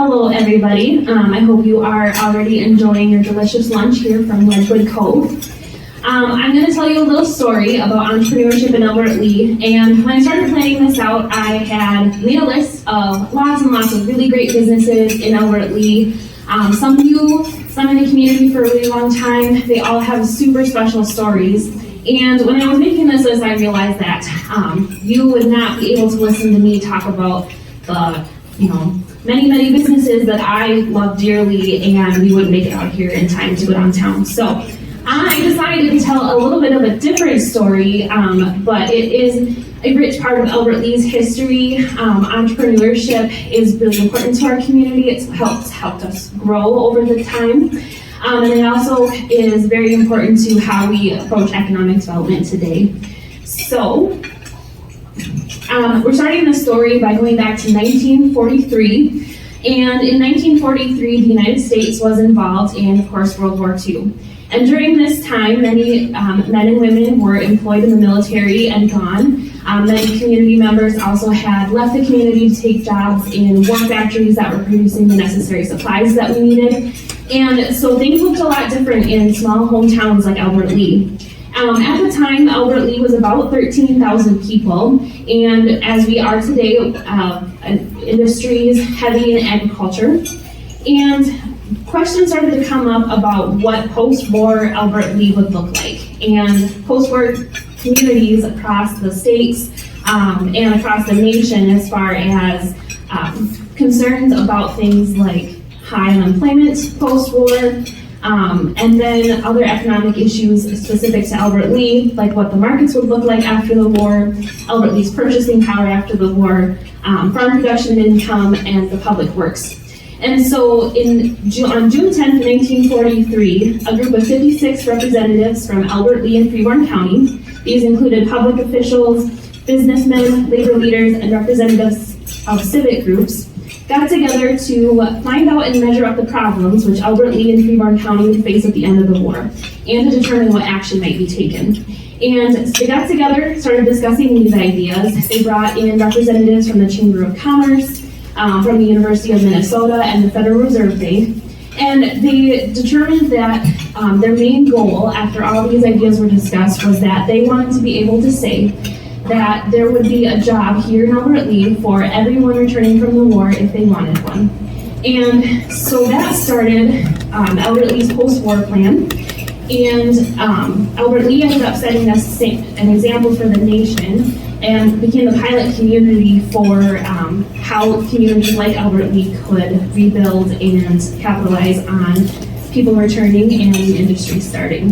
Hello everybody, I hope you are already enjoying your delicious lunch here from Wedgwood Cove. I'm going to tell you a little story about entrepreneurship in Albert Lea, and when I started planning this out, I had made a list of lots and lots of really great businesses in Albert Lea. Some new, some in the community for a really long time. They all have super special stories. And when I was making this list, I realized that you would not be able to listen to me talk about the, many businesses that I love dearly, and we wouldn't make it out here in time to go downtown. So I decided to tell a little bit of a different story, but it is a rich part of Albert Lea's history. Entrepreneurship is really important to our community. It's helped us grow over the time. And it also is very important to how we approach economic development today. So, we're starting the story by going back to 1943. And in 1943, the United States was involved in, of course, World War II. And during this time, many men and women were employed in the military and gone. Many community members also had left the community to take jobs in war factories that were producing the necessary supplies that we needed. And so things looked a lot different in small hometowns like Albert Lea. At the time, Albert Lea was about 13,000 people, and as we are today, industries heavy in agriculture. And questions started to come up about what post-war Albert Lea would look like. And post-war communities across the states and across the nation, as far as concerns about things like high unemployment post-war, and then other economic issues specific to Albert Lea, like what the markets would look like after the war, Albert Lea's purchasing power after the war, farm production income, and the public works. And so on June 10th, 1943, a group of 56 representatives from Albert Lea and Freeborn County, these included public officials, businessmen, labor leaders, and representatives of civic groups, got together to find out and measure up the problems which Albert Lea and Freeborn County would face at the end of the war, and to determine what action might be taken. And they got together, started discussing these ideas. They brought in representatives from the Chamber of Commerce, from the University of Minnesota, and the Federal Reserve Bank. And they determined that their main goal, after all these ideas were discussed, was that they wanted to be able to say that there would be a job here in Albert Lea for everyone returning from the war if they wanted one. And so that started Albert Lea's post-war plan. And Albert Lea ended up setting us an example for the nation and became the pilot community for how communities like Albert Lea could rebuild and capitalize on people returning and new industries starting.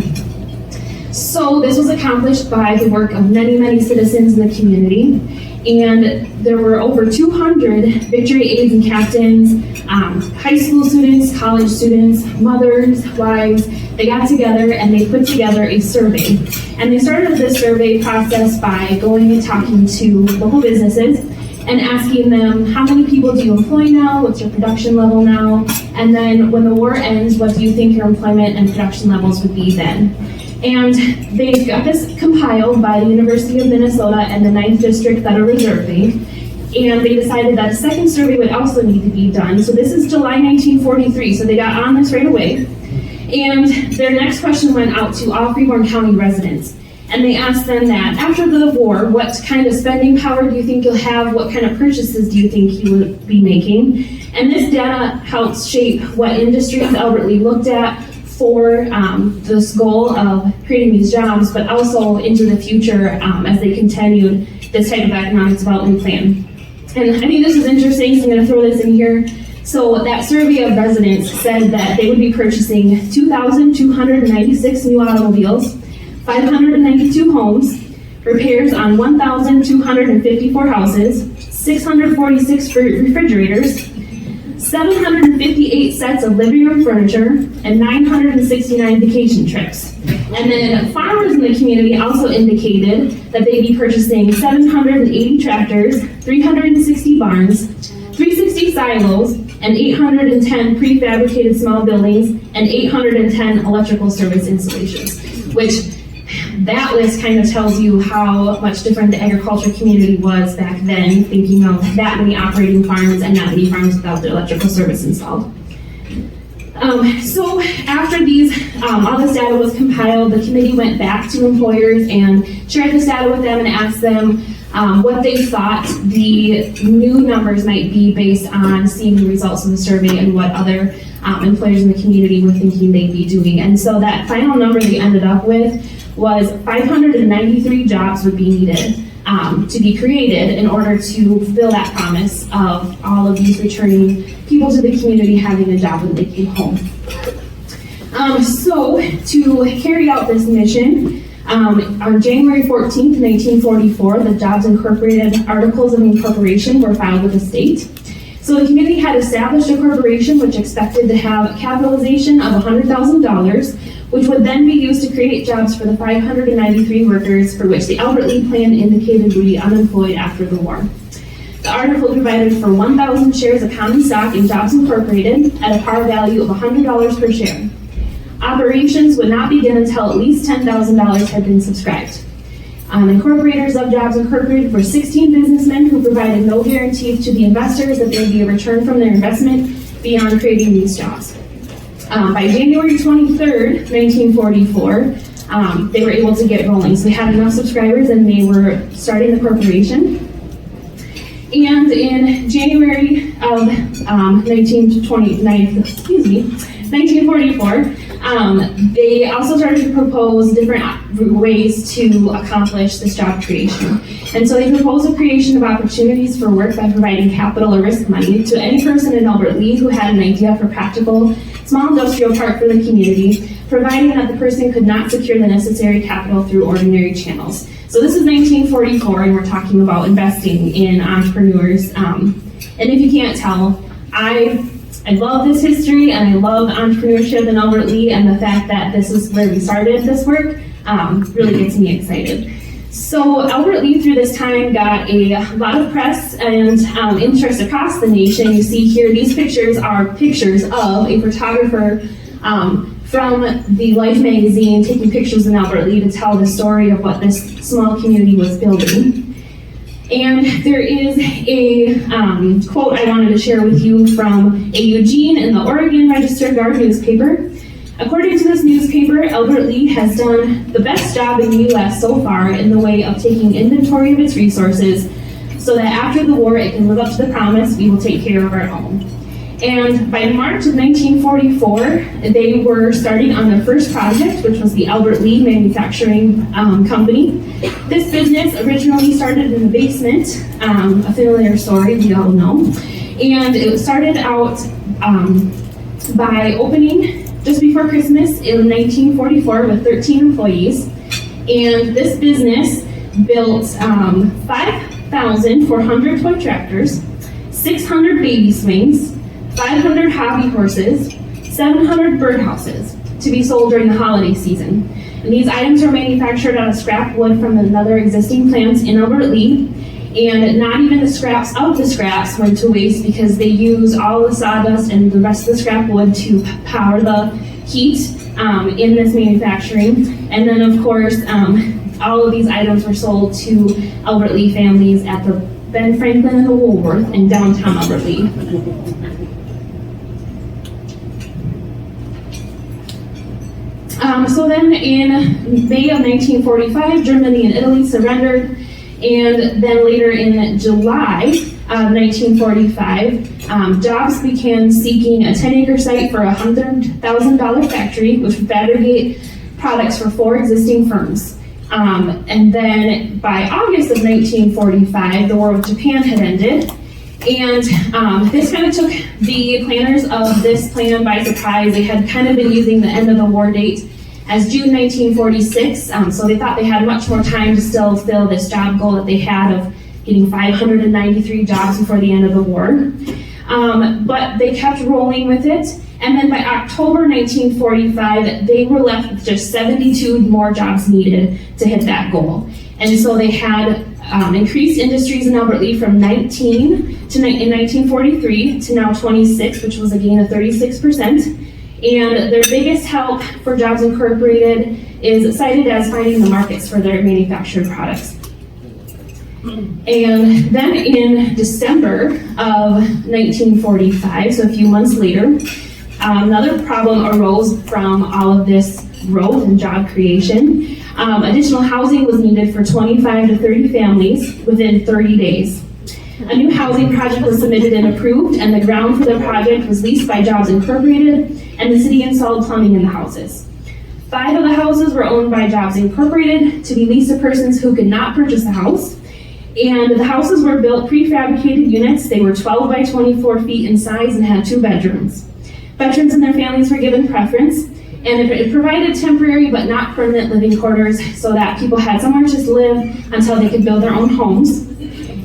So this was accomplished by the work of many citizens in the community, and there were over 200 victory aides and captains, high school students, college students, mothers, wives. They got together and they put together a survey. And they started this survey process by going and talking to local businesses and asking them, how many people do you employ now? What's your production level now? And then when the war ends, what do you think your employment and production levels would be then? And they got this compiled by the University of Minnesota and the 9th District Federal Reserve Bank. And they decided that a second survey would also need to be done. So this is July 1943, so they got on this right away. And their next question went out to all Freeborn County residents. And they asked them that after the war, what kind of spending power do you think you'll have? What kind of purchases do you think you would be making? And this data helps shape what industries Albert Lea looked at for this goal of creating these jobs, but also into the future as they continued this type of economic development plan. And I think this is interesting, so I'm going to throw this in here. So that survey of residents said that they would be purchasing 2,296 new automobiles, 592 homes, repairs on 1,254 houses, 646 refrigerators, 758 sets of living room furniture, and 969 vacation trips. And then farmers in the community also indicated that they'd be purchasing 780 tractors, 360 barns, 360 silos, and 810 prefabricated small buildings, and 810 electrical service installations, which that list kind of tells you how much different the agriculture community was back then, thinking of that many operating farms and that many farms without the electrical service installed. So after all this data was compiled, the committee went back to employers and shared this data with them and asked them what they thought the new numbers might be based on seeing the results of the survey and what other employers in the community were thinking they'd be doing. And so that final number they ended up with was 593 jobs would be needed to be created in order to fulfill that promise of all of these returning people to the community having a job when they came home. So to carry out this mission, on January 14th, 1944, the Jobs Incorporated Articles of Incorporation were filed with the state. So the community had established a corporation which expected to have a capitalization of $100,000, which would then be used to create jobs for the 593 workers for which the Albert Lea Plan indicated would be unemployed after the war. The article provided for 1,000 shares of common stock in Jobs Incorporated at a par value of $100 per share. Operations would not begin until at least $10,000 had been subscribed. Incorporators of Jobs Incorporated were 16 businessmen who provided no guarantees to the investors that there would be a return from their investment beyond creating these jobs. By January 23rd, 1944, they were able to get rolling. So they had enough subscribers and they were starting the corporation. And in January of 1944, they also started to propose different ways to accomplish this job creation. And so they proposed a creation of opportunities for work by providing capital or risk money to any person in Albert Lea who had an idea for practical small industrial park for the community, providing that the person could not secure the necessary capital through ordinary channels. So this is 1944, and we're talking about investing in entrepreneurs. And if you can't tell, I love this history, and I love entrepreneurship in Albert Lea, and the fact that this is where we started this work really gets me excited. So Albert Lea through this time got a lot of press and interest across the nation. You see here, these pictures are pictures of a photographer from the Life magazine taking pictures in Albert Lea to tell the story of what this small community was building. And there is a quote I wanted to share with you from a Eugene in the Oregon Register Guard newspaper. According to this newspaper, Albert Lea has done the best job in the U.S. so far in the way of taking inventory of its resources so that after the war it can live up to the promise, we will take care of our own. And by March of 1944, they were starting on their first project, which was the Albert Lea Manufacturing Company. This business originally started in the basement, a familiar story we all know. And it started out by opening just before Christmas in 1944 with 13 employees. And this business built 5,400 toy tractors, 600 baby swings, 500 hobby horses, 700 birdhouses to be sold during the holiday season. And these items are manufactured out of scrap wood from another existing plant in Albert Lea. And not even the scraps of the scraps went to waste because they used all the sawdust and the rest of the scrap wood to power the heat in this manufacturing. And then of course, all of these items were sold to Albert Lea families at the Ben Franklin and the Woolworth in downtown Albert Lea. So then in May of 1945, Germany and Italy surrendered, and then later in July of 1945, Jobs began seeking a 10-acre site for a $100,000 factory, which would fabricate products for 4 existing firms. And then by August of 1945, the War with Japan had ended, and this kind of took the planners of this plan by surprise. They had kind of been using the end of the war date as June 1946, so they thought they had much more time to still fill this job goal that they had of getting 593 jobs before the end of the war. But they kept rolling with it, and then by October 1945, they were left with just 72 more jobs needed to hit that goal. And so they had increased industries in Albert Lea from 19 in 1943 to now 26, which was a gain of 36%. And their biggest help for Jobs Incorporated is cited as finding the markets for their manufactured products. And then in December of 1945, so a few months later, another problem arose from all of this growth and job creation. Additional housing was needed for 25 to 30 families within 30 days. A new housing project was submitted and approved, and the ground for the project was leased by Jobs Incorporated, and the city installed plumbing in the houses. 5 of the houses were owned by Jobs Incorporated to be leased to persons who could not purchase a house. And the houses were built prefabricated units. They were 12 by 24 feet in size and had 2 bedrooms. Veterans and their families were given preference, and it provided temporary but not permanent living quarters so that people had somewhere to live until they could build their own homes.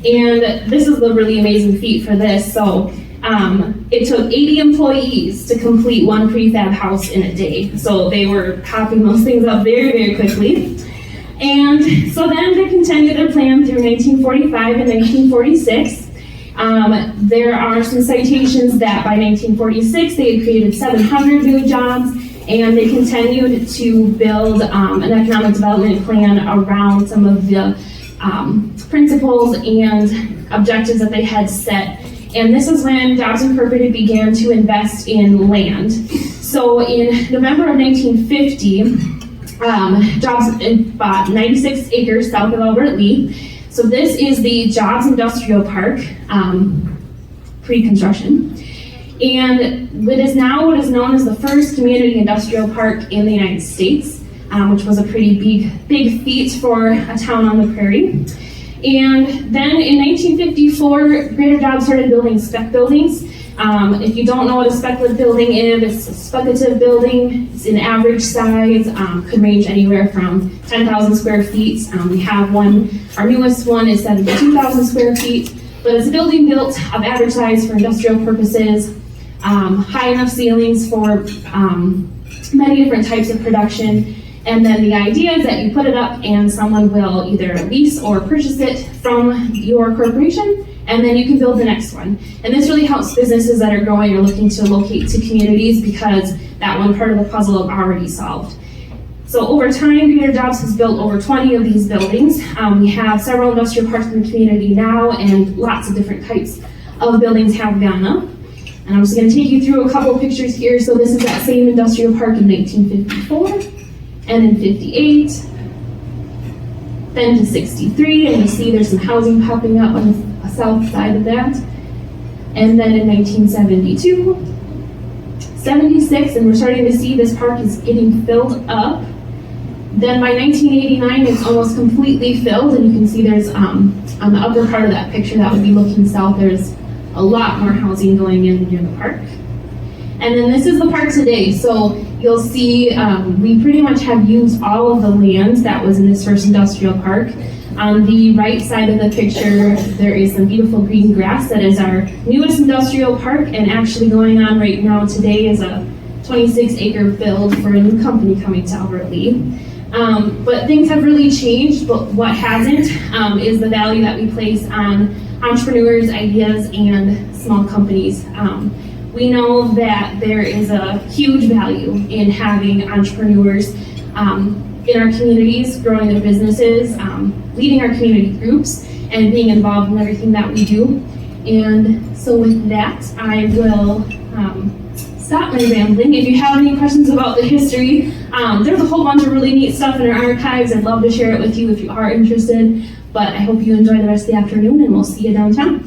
And this is the really amazing feat for this. So it took 80 employees to complete one prefab house in a day. So they were popping those things up very, very quickly. And so then they continued their plan through 1945 and 1946. There are some citations that by 1946 they had created 700 new jobs, and they continued to build an economic development plan around some of the principles and objectives that they had set. And this is when Jobs Incorporated began to invest in land. So in November of 1950, Jobs bought 96 acres south of Albert Lee. So this is the Jobs Industrial Park, pre-construction. And it is now what is known as the first community industrial park in the United States, which was a pretty big feat for a town on the prairie. And then in 1954, Greater Jobs started building spec buildings. If you don't know what a speculative building is, it's a speculative building. It's an average size, could range anywhere from 10,000 square feet. We have one, our newest one is 72,000 square feet, but it's a building built of average size for industrial purposes, high enough ceilings for many different types of production. And then the idea is that you put it up and someone will either lease or purchase it from your corporation, and then you can build the next one. And this really helps businesses that are growing or looking to locate to communities because that one part of the puzzle is already solved. So over time, Greater Jobs has built over 20 of these buildings. We have several industrial parks in the community now, and lots of different types of buildings have gone up. And I'm just going to take you through a couple of pictures here. So this is that same industrial park in 1954. And in 58, then to 63, and you see there's some housing popping up on the south side of that. And then in 1972, 76, and we're starting to see this park is getting filled up. Then by 1989, it's almost completely filled, and you can see there's, on the upper part of that picture that would be looking south, there's a lot more housing going in near the park. And then this is the park today. So you'll see we pretty much have used all of the land that was in this first industrial park. On the right side of the picture, there is some beautiful green grass that is our newest industrial park, and actually going on right now today is a 26-acre build for a new company coming to Albert Lee. But things have really changed, but what hasn't is the value that we place on entrepreneurs, ideas, and small companies. We know that there is a huge value in having entrepreneurs in our communities, growing their businesses, leading our community groups, and being involved in everything that we do. And so with that, I will stop my rambling. If you have any questions about the history, there's a whole bunch of really neat stuff in our archives. I'd love to share it with you if you are interested. But I hope you enjoy the rest of the afternoon, and we'll see you downtown.